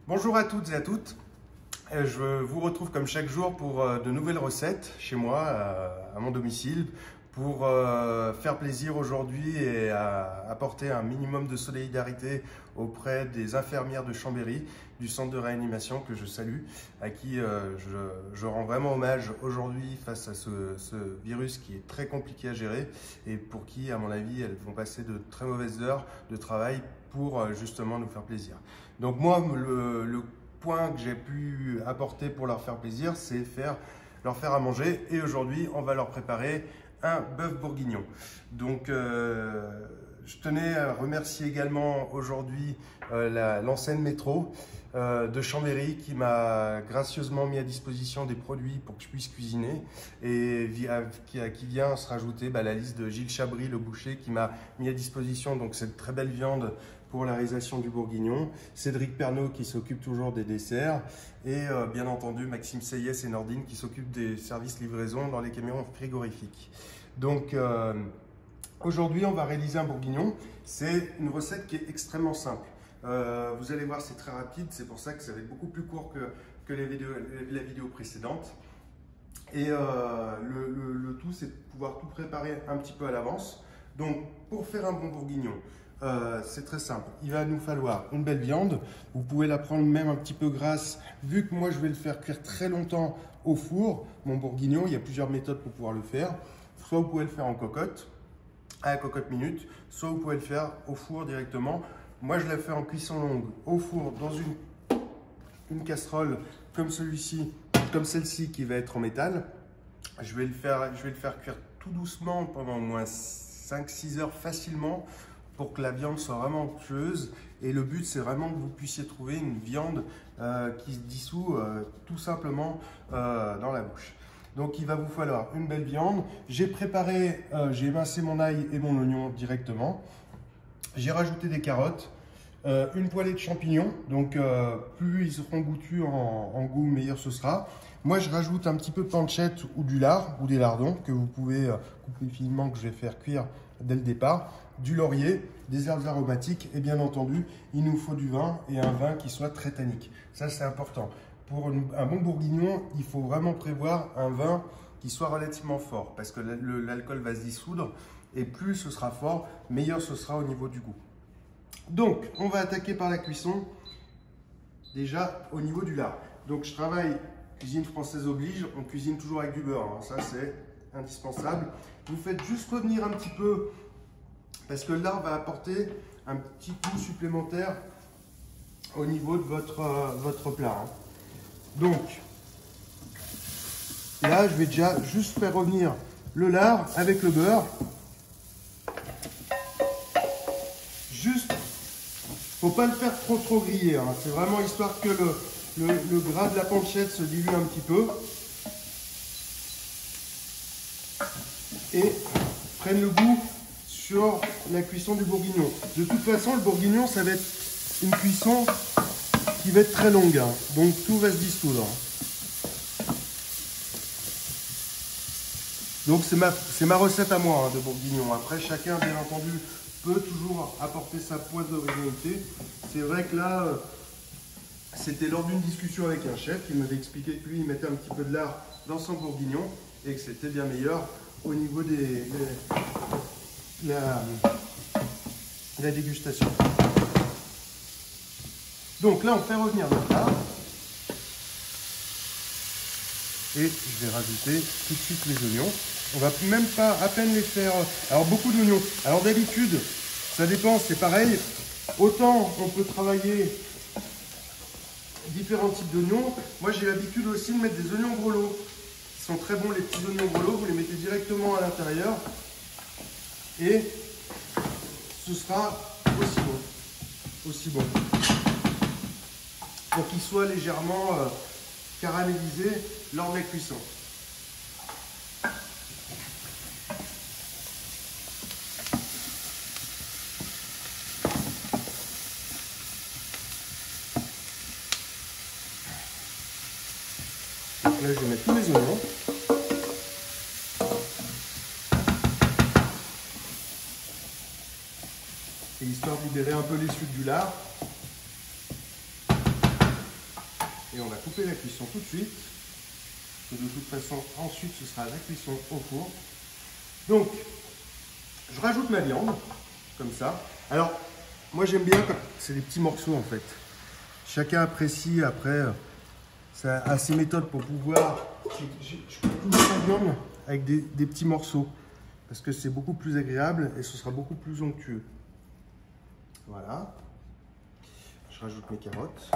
Bonjour à toutes et à toutes. Je vous retrouve comme chaque jour pour de nouvelles recettes chez moi, à mon domicile, pour faire plaisir aujourd'hui et apporter un minimum de solidarité auprès des infirmières de Chambéry, du centre de réanimation que je salue, à qui je rends vraiment hommage aujourd'hui face à ce virus qui est très compliqué à gérer et pour qui, à mon avis, elles vont passer de très mauvaises heures de travail pour justement nous faire plaisir. Donc moi, le point que j'ai pu apporter pour leur faire plaisir, c'est leur faire à manger. Et aujourd'hui, on va leur préparer un bœuf bourguignon. Donc, je tenais à remercier également aujourd'hui l'enseigne Métro de Chambéry qui m'a gracieusement mis à disposition des produits pour que je puisse cuisiner et qui vient se rajouter la liste de Gilles Chabry, le boucher, qui m'a mis à disposition donc cette très belle viande pour la réalisation du bourguignon, Cédric Pernaud qui s'occupe toujours des desserts et bien entendu Maxime Seyès et Nordine qui s'occupent des services livraison dans les camions frigorifiques. Donc aujourd'hui on va réaliser un bourguignon. C'est une recette qui est extrêmement simple. Vous allez voir, c'est très rapide, c'est pour ça que ça va être beaucoup plus court que la vidéo précédente. Et le tout, c'est de pouvoir tout préparer un petit peu à l'avance. Donc pour faire un bon bourguignon, c'est très simple. Il va nous falloir une belle viande. Vous pouvez la prendre même un petit peu grasse. Vu que moi, je vais le faire cuire très longtemps au four, mon bourguignon, il y a plusieurs méthodes pour pouvoir le faire. Soit vous pouvez le faire en cocotte, à la cocotte minute, soit vous pouvez le faire au four directement. Moi, je l'ai fait en cuisson longue, au four, dans une casserole comme celle-ci qui va être en métal. Je vais le faire cuire tout doucement pendant au moins 5-6 heures facilement, pour que la viande soit vraiment onctueuse. Et le but, c'est vraiment que vous puissiez trouver une viande qui se dissout tout simplement dans la bouche. Donc, il va vous falloir une belle viande. J'ai émincé mon ail et mon oignon directement. J'ai rajouté des carottes, une poêlée de champignons. Donc, plus ils seront goûtus en goût, meilleur ce sera. Moi, je rajoute un petit peu de pancette ou du lard ou des lardons que vous pouvez couper finement, que je vais faire cuire dès le départ. Du laurier, des herbes aromatiques et bien entendu, il nous faut du vin et un vin qui soit très tannique. Ça, c'est important. Pour un bon bourguignon, il faut vraiment prévoir un vin qui soit relativement fort parce que l'alcool va se dissoudre et plus ce sera fort, meilleur ce sera au niveau du goût. Donc, on va attaquer par la cuisson déjà au niveau du lard. Donc, je travaille cuisine française oblige, on cuisine toujours avec du beurre, hein. Ça c'est indispensable. Vous faites juste revenir un petit peu parce que le lard va apporter un petit goût supplémentaire au niveau de votre plat, hein. Donc là, je vais déjà juste faire revenir le lard avec le beurre. Juste, faut pas le faire trop griller, hein. C'est vraiment histoire que le gras de la pancette se dilue un petit peu et prenne le goût sur la cuisson du bourguignon. De toute façon, le bourguignon, ça va être une cuisson qui va être très longue, hein. Donc tout va se dissoudre. Donc c'est ma recette à moi, hein, de bourguignon. Après, chacun, bien entendu, peut toujours apporter sa pointe d'originalité. C'est vrai que là, c'était lors d'une discussion avec un chef qui m'avait expliqué que lui, il mettait un petit peu de lard dans son bourguignon et que c'était bien meilleur au niveau de la dégustation. Donc là, on fait revenir notre lard et je vais rajouter tout de suite les oignons. On va même pas à peine les faire. Alors beaucoup d'oignons. Alors d'habitude, ça dépend, c'est pareil. Autant on peut travailler différents types d'oignons. Moi, j'ai l'habitude aussi de mettre des oignons grelots. Ils sont très bons, les petits oignons grelots. Vous les mettez directement à l'intérieur et ce sera aussi bon. Pour qu'ils soient légèrement caramélisés lors de la cuisson. Donc là, je vais mettre tous les oignons. Et histoire de libérer un peu les sucs du lard. Et on va couper la cuisson tout de suite. Parce que de toute façon, ensuite, ce sera la cuisson au four. Donc, je rajoute ma viande, comme ça. Alors, moi j'aime bien quand c'est des petits morceaux en fait. Chacun apprécie après, ça a ses méthodes pour pouvoir. Je peux couper la viande avec des petits morceaux. Parce que c'est beaucoup plus agréable et ce sera beaucoup plus onctueux. Voilà. Je rajoute mes carottes.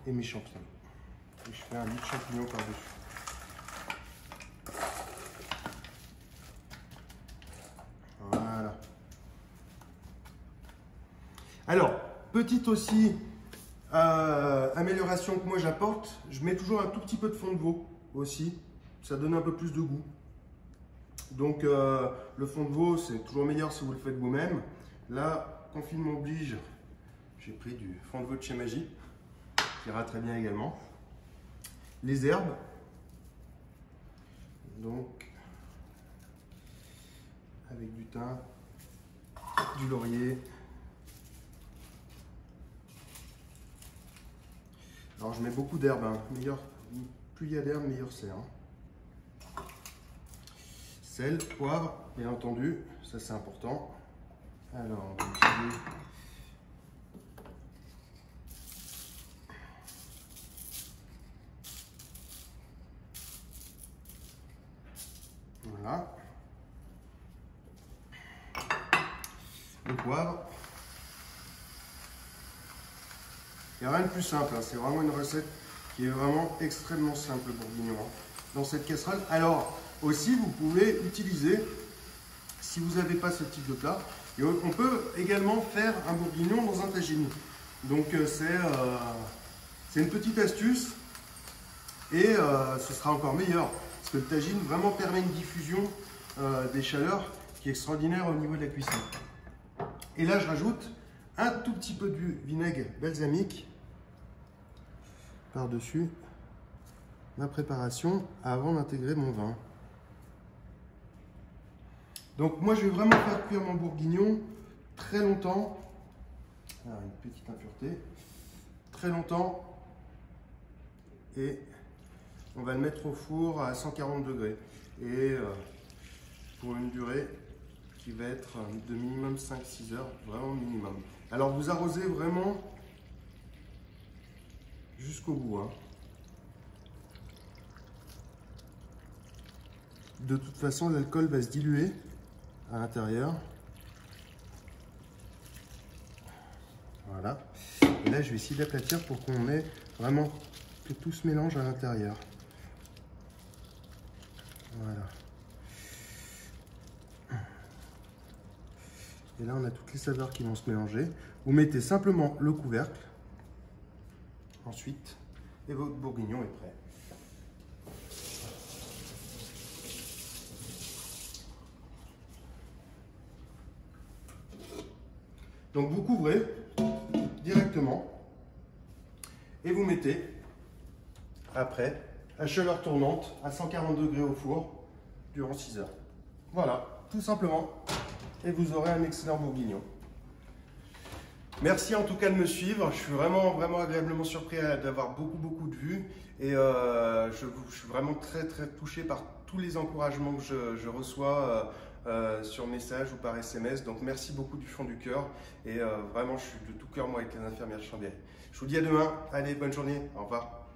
Et mes champignons. Et je fais un lit de champignons par-dessus. Voilà. Alors, petite aussi amélioration que moi j'apporte, je mets toujours un tout petit peu de fond de veau aussi. Ça donne un peu plus de goût. Donc, le fond de veau, c'est toujours meilleur si vous le faites vous-même. Là, confinement oblige, j'ai pris du fond de veau de chez Magie, qui ira très bien également. Les herbes. Donc, avec du thym, du laurier. Alors, je mets beaucoup d'herbes. Hein. Plus il y a d'herbes, meilleur c'est. Hein. Sel, poivre, bien entendu, ça c'est important. Alors, on va utiliser voilà. Le poivre. Il n'y a rien de plus simple, hein. C'est vraiment une recette qui est vraiment extrêmement simple, le bourguignon, hein, dans cette casserole. Alors, aussi, vous pouvez utiliser, si vous n'avez pas ce type de plat, et on peut également faire un bourguignon dans un tagine. Donc, c'est une petite astuce et ce sera encore meilleur. Parce que le tagine vraiment permet une diffusion des chaleurs qui est extraordinaire au niveau de la cuisson. Et là, je rajoute un tout petit peu de vinaigre balsamique par-dessus ma préparation avant d'intégrer mon vin. Donc moi je vais vraiment faire cuire mon bourguignon très longtemps. Alors, une petite impureté. Très longtemps. Et on va le mettre au four à 140 degrés. Et pour une durée qui va être de minimum 5-6 heures, vraiment minimum. Alors vous arrosez vraiment jusqu'au bout. Hein. De toute façon, l'alcool va se diluer à l'intérieur. Voilà. Et là, je vais essayer d'aplatir pour qu'on ait vraiment que tout se mélange à l'intérieur. Voilà. Et là, on a toutes les saveurs qui vont se mélanger. Vous mettez simplement le couvercle. Ensuite, et votre bourguignon est prêt. Donc vous couvrez directement et vous mettez après à chaleur tournante à 140 degrés au four durant 6 heures. Voilà, tout simplement. Et vous aurez un excellent bourguignon. Merci en tout cas de me suivre. Je suis vraiment agréablement surpris d'avoir beaucoup de vues. Et je suis vraiment très touché par tous les encouragements que je reçois sur message ou par SMS. Donc merci beaucoup du fond du cœur. Et vraiment, je suis de tout cœur moi avec les infirmières de Chambéry. Je vous dis à demain. Allez, bonne journée. Au revoir.